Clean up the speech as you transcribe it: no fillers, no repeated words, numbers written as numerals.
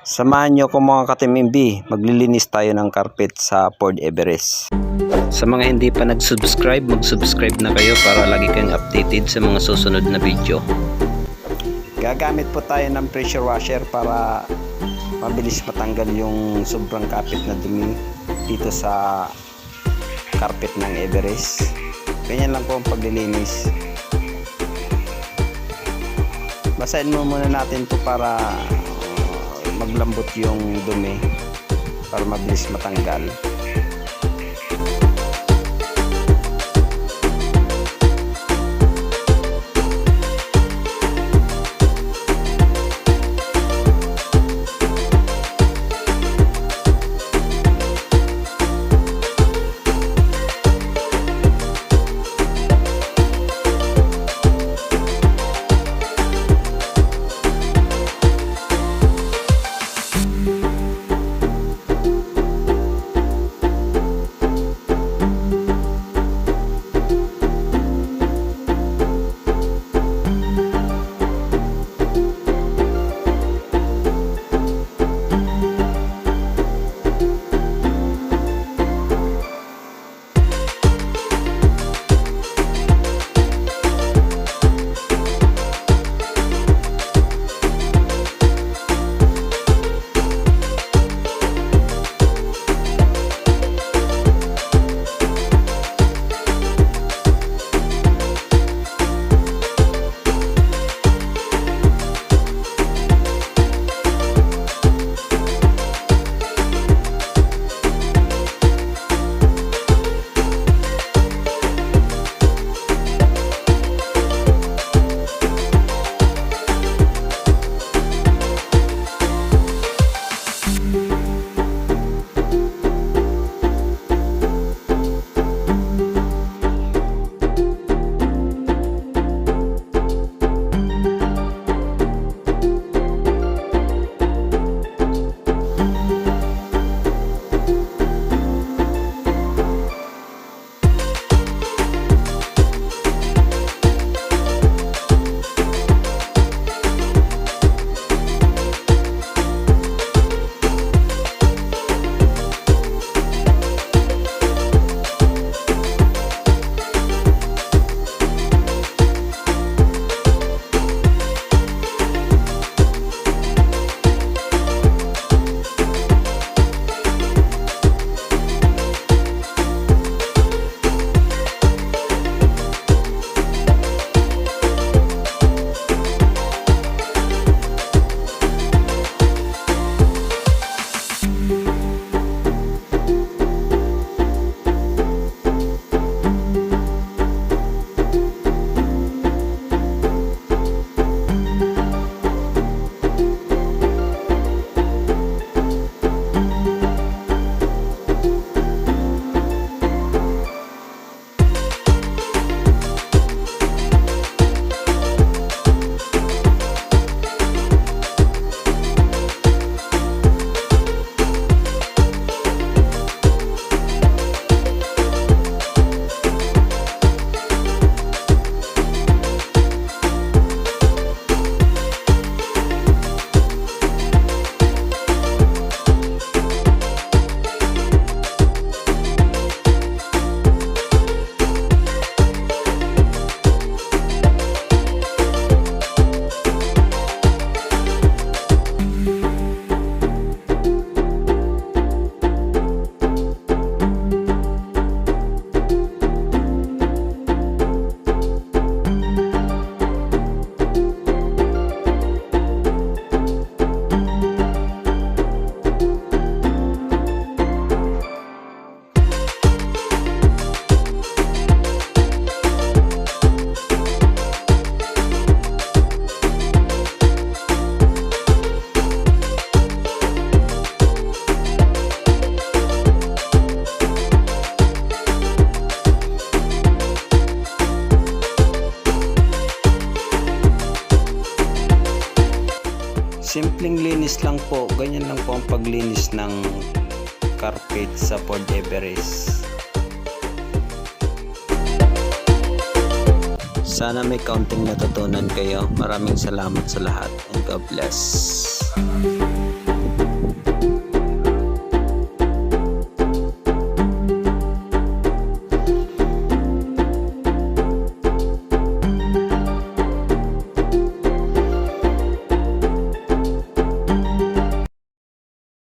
Samahan nyo ko mga katimimbi, maglilinis tayo ng carpet sa Ford Everest. Sa mga hindi pa nag-subscribe, mag-subscribe na kayo para lagi kayong updated sa mga susunod na video. Gagamit po tayo ng pressure washer para mabilis matanggal yung sobrang kapit na dumi dito sa carpet ng Everest. Ganyan lang po ang paglilinis. Basahin muna natin to para maglambot yung dumi para mabilis matanggal. Simpleng linis lang po, ganyan lang po ang paglinis ng carpet sa Ford Everest. Sana may kaunting natutunan kayo. Maraming salamat sa lahat and God bless.